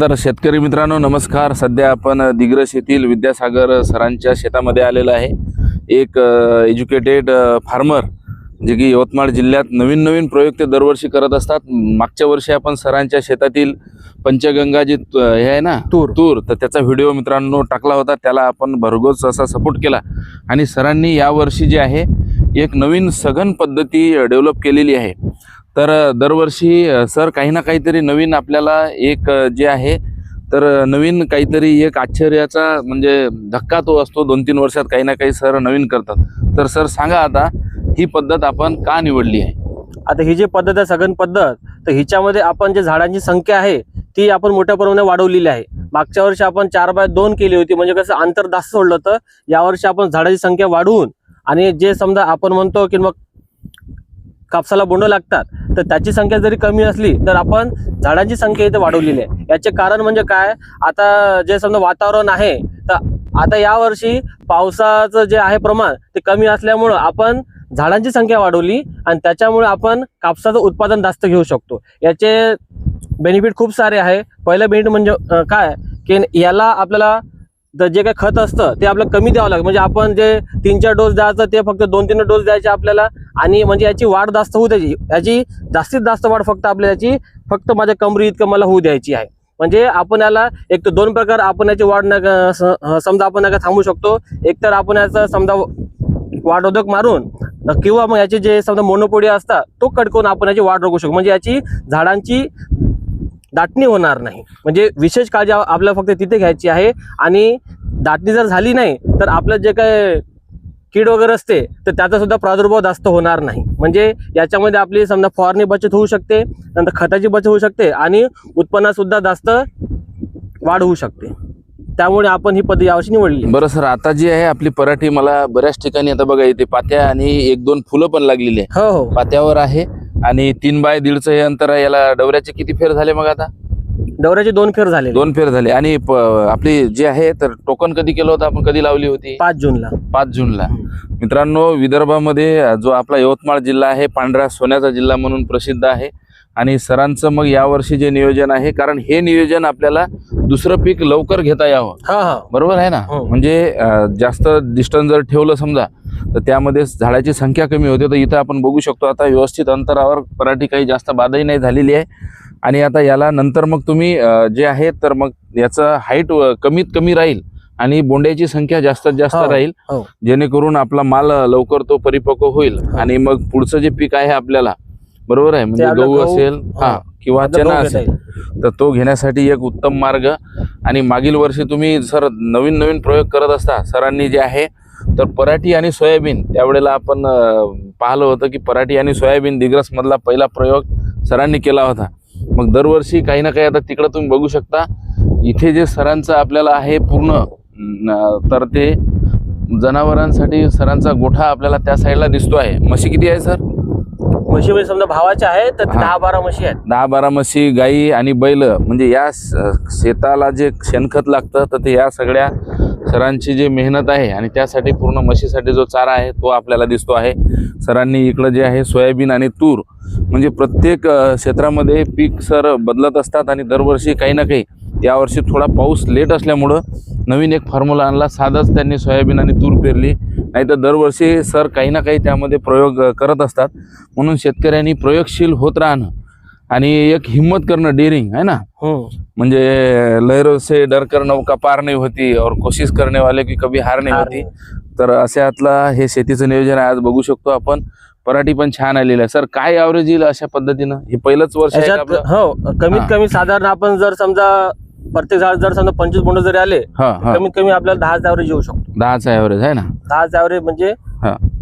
तर शेतकरी मित्रांनो नमस्कार. सध्या आपण दिग्रस येथील विद्यासागर सरांच्या शेतामध्ये आलेला आहे. एक एज्युकेटेड फार्मर जे की यवतमाळ जिल्ह्यात नवीन प्रयोग ते दरवर्षी करत असतात. मागच्या वर्षी आपण सरांच्या शेतातील पंचगंगा जी हे आहे ना तूर तर त्याचा व्हिडिओ मित्रांनो टाकला होता. त्याला आपण भरघोस असा सपोर्ट केला आणि सरांनी यावर्षी जे आहे एक नवीन सघन पद्धती डेव्हलप केलेली आहे. तर दरवर्षी सर काही ना काहीतरी नवीन आपल्याला एक जे आहे तर नवीन काहीतरी एक आश्चर्याचा म्हणजे धक्का तो असतो. 2-3 वर्षात काही ना काही सर नवीन करतात. तर सर सांगा आता ही पद्धत आपण का निवडली आहे? आता ही जी पद्धत आहे सघन पद्धत, तर हिच्यामध्ये आपण जे झाडांची संख्या आहे ती आपण मोठ्या प्रमाणात वाढवलेली आहे. मागच्या वर्षी आपण 4x2 केली होती, म्हणजे कसं अंतर जास्त सोडलं होतं. यावर्षी आपण झाडाची संख्या वाढवून आणि जे समजा आपण म्हणतो की मग कापसाला बोंड लागतात तर त्याची संख्या जरी कमी असली तर आपण झाडांची संख्या इथे वाढवलेली आहे. याचे कारण म्हणजे काय, आता जे समजा वातावरण आहे तर आता यावर्षी पावसाचं जे आहे प्रमाण ते कमी असल्यामुळं आपण झाडांची संख्या वाढवली आणि त्याच्यामुळे आपण कापसाचं उत्पादन जास्त घेऊ शकतो. याचे बेनिफिट खूप सारे आहे. पहिलं बेनिफिट म्हणजे काय की याला आपल्याला जे काही खत असतं ते आपल्याला कमी द्यावं लागतं. म्हणजे आपण जे 3-4 डोस द्यायचं ते फक्त 2-3 डोस द्यायचे आपल्याला, आणि म्हणजे याची वाढ जास्त होऊ द्यायची. याची जास्तीत जास्त वाढ फक्त आपल्याला याची फक्त माझ्या कमरी इतकं मला होऊ द्यायची आहे. म्हणजे आपण याला एक तर 2 प्रकार आपण याची वाढ समजा आपण थांबवू शकतो. एक तर आपण याचा समजा वाढोदक मारून किंवा मग याचे जे समजा मोनोपोडी असतात तो कट करून आपण याची वाढ रोखू शकतो. म्हणजे याची झाडांची दाटणी होणार नाही. म्हणजे विशेष काळजी आपल्याला फक्त तिथे घ्यायची आहे. आणि दाटणी जर झाली नाही तर आपलं जे काय कीड वगैरे असते तर त्याचा सुद्धा प्रादुर्भाव जास्त होणार नाही. म्हणजे याच्यामध्ये आपली समजा फवारणी बचत होऊ शकते, नंतर खताची बचत होऊ शकते आणि उत्पन्नात सुद्धा जास्त वाढ होऊ शकते. त्यामुळे आपण ही पद्धत यावर्षी निवडली. बरं सर, आता जी आहे आपली पराठी मला बऱ्याच ठिकाणी आता बघा इथे पात्या आणि 1-2 फुलं पण लागलेली आहे. हो पात्यावर आहे आणि 3x1.5 हे अंतर आहे. याला डवऱ्याचे किती फेर झाले मग? आता डवऱ्याचे 2 फेर झाले. 2 फेर झाले. आणि आपली जी आहे तर टोकन कधी केलं होतं आपण, कधी लावली होती? 5 जूनला. 5 जूनला. मित्रांनो, विदर्भामध्ये जो आपला यवतमाळ जिल्हा आहे पांढऱ्या सोन्याचा जिल्हा म्हणून प्रसिद्ध आहे. आणि सरांचं मग यावर्षी जे नियोजन आहे, कारण हे नियोजन आपल्याला दुसरं पीक लवकर घेता यावं. बरोबर आहे ना? म्हणजे जास्त डिस्टन्स जर ठेवलं समजा तर त्यामध्ये झाडाची संख्या कमी होते. तर इथं आपण बघू शकतो आता व्यवस्थित अंतरावर पराठी काही जास्त बाधाही नाही झालेली आहे. आणि आता याला नंतर मग तुम्ही जे आहे तर मग याचं हाईट कमीत कमी राहील आणि बोंड्याची संख्या जास्तीत जास्त राहील, जेणेकरून आपला माल लवकर तो परिपक्व होईल. आणि मग पुढचं जे पीक आहे आपल्याला, बरोबर आहे, म्हणजे गहू असेल किंवा चना असेल तर तो घेण्यासाठी एक उत्तम मार्ग. आणि मागील वर्षी तुम्ही सर नवीन प्रयोग करत असता. सरांनी जे आहे तर पराठी आणि सोयाबीन त्यावेळेला आपण पाहिलं होतं की पराठी आणि सोयाबीन दिग्रस मधला पहिला प्रयोग सरांनी केला होता. मग दरवर्षी काही ना काही आता तिकडं तुम्ही बघू शकता इथे जे सरांचं आपल्याला आहे पूर्ण तर ते जनावरांसाठी सरांचा गोठा आपल्याला त्या साईडला दिसतो आहे. म्हशी किती आहे सर? म्हशी म्हणजे समजा भावाच्या आहे तर 10-12 म्हशी आहेत. 10-12 म्हशी, गाई आणि बैल. म्हणजे या शेताला जे शेणखत लागतं तर ते या सगळ्या सरांची जी मेहनत आहे आणि त्यासाठी पूर्ण म्हशीसाठी जो चारा आहे तो आपल्याला दिसतो आहे. सरांनी इकडं जे आहे सोयाबीन आणि तूर म्हणजे प्रत्येक क्षेत्रामध्ये पीक सर बदलत असतात. आणि दरवर्षी काही ना काही, यावर्षी थोडा पाऊस लेट असल्यामुळं नवीन एक फॉर्म्युला आणला. साधंच त्यांनी सोयाबीन आणि तूर पेरली. नाही तर दरवर्षी सर काही ना काही त्यामध्ये प्रयोग करत असतात. म्हणून शेतकऱ्यांनी प्रयोगशील होत राहणं आणि एक हिम्मत करणं, डेअरिंग आहे ना. म्हणजे लहरों से डर कर नौका पार नहीं होती और कोशिश करने वाले की कभी हार नहीं होती. तर अशातला हे शेतीचं नियोजन आहे. आज बघू शकतो आपण पराठी पण छान आलेली आहे. सर काय ॲव्हरेज येईल अशा पद्धतीनं? हे पहिलंच वर्ष आहे आपलं? हो, कमीत कमी साधारण आपण जर समजा प्रत्येक झाड जर समजा 25 बोंड जरी आले कमीत कमी आपल्याला 10चा ॲव्हरेज येऊ शकतो. 10चा ॲव्हरेज आहे ना? 10चा ॲव्हरेज म्हणजे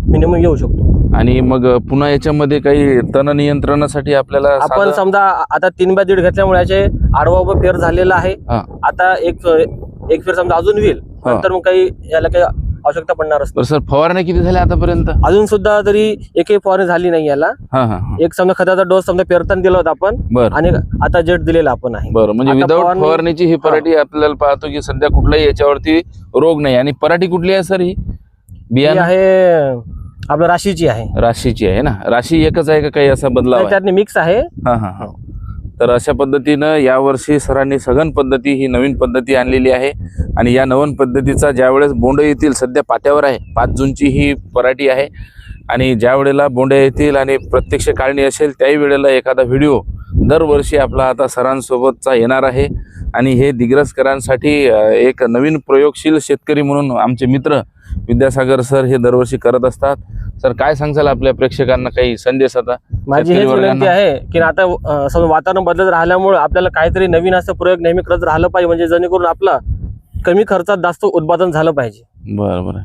मिनिमम येऊ शकतो. आणि मग पुन्हा याच्यामध्ये काही तण नियंत्रणासाठी आपल्याला आपण समजा आता 3x1.5 घेतल्यामुळे याचे आडवा फेर झालेला आहे. आता एक फेर समजा अजून होईल, नंतर मग काही याला काही आवश्यकता पडणार असते. सर फवारण्या किती झाल्या आतापर्यंत? अजून सुद्धा तरी एकही फवारणी झाली नाही याला. एक समजा खताचा डोस समजा पेरताना दिला होता आपण आणि आता जेट दिलेला आपण आहे. बरं, म्हणजे विदाऊट फवारणीची ही पराठी आपल्याला पाहतो की सध्या कुठलाही याच्यावरती रोग नाही. आणि पराठी कुठली आहे सर? ही बियाणे आहे आपल्या राशीची आहे. राशीची आहे ना? राशी एकच आहे का काही असा बदलाव? त्यातनी मिक्स आहे. तर अशा पद्धतीनं यावर्षी सरांनी सघन पद्धती ही नवीन पद्धती आणलेली आहे आणि या नवीन पद्धतीचा ज्यावेळेस बोंड येतील, सध्या पात्यावर आहे, 5 जूनची ही पराठी आहे आणि ज्या वेळेला बोंड येतील आणि प्रत्यक्ष काढणी असेल त्याही वेळेला एखादा व्हिडिओ दरवर्षी आपला आता सरांसोबतचा येणार आहे आणि हे दिग्रसकरांसाठी एक नवीन प्रयोगशील शेतकरी म्हणून आमचे मित्र विद्यासागर सर हे दरवर्षी करत असतात. सर काय सांगसाल आपल्या प्रेक्षकांना काही संदेश आता? माझी हेच विनंती आहे की आता समजा वातावरण बदलत राहिल्यामुळे आपल्याला काहीतरी नवीन असं प्रयोग नेहमी करत राहिलं पाहिजे, म्हणजे जेणेकरून आपला कमी खर्चात जास्त उत्पादन झालं पाहिजे. बरं.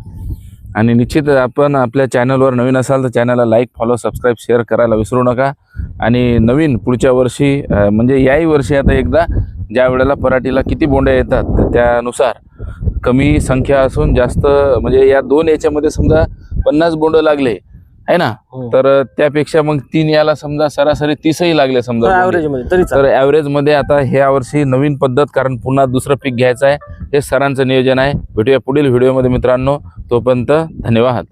आणि निश्चित आपण आपल्या चॅनलवर नवीन असाल तर चॅनलला लाईक, फॉलो, सबस्क्राईब, शेअर करायला विसरू नका. आणि नवीन पुढच्या वर्षी म्हणजे याही वर्षी आता एकदा ज्या वेळेला पराठीला किती बोंड्या येतात तर त्यानुसार कमी संख्या असून जास्त म्हणजे या 2 याच्यामध्ये समजा 50 बोंड लागले आहे ना, तर त्यापेक्षा मग 3 याला समजा सरासरी 30ही लागले समजा तर ॲव्हरेज मध्ये आता ह्या वर्षी नवीन पद्धत, कारण पुन्हा दुसरं पीक घ्यायचं आहे, हे सरांचं नियोजन आहे. भेटूया पुढील व्हिडिओमध्ये मित्रांनो, तोपर्यंत धन्यवाद.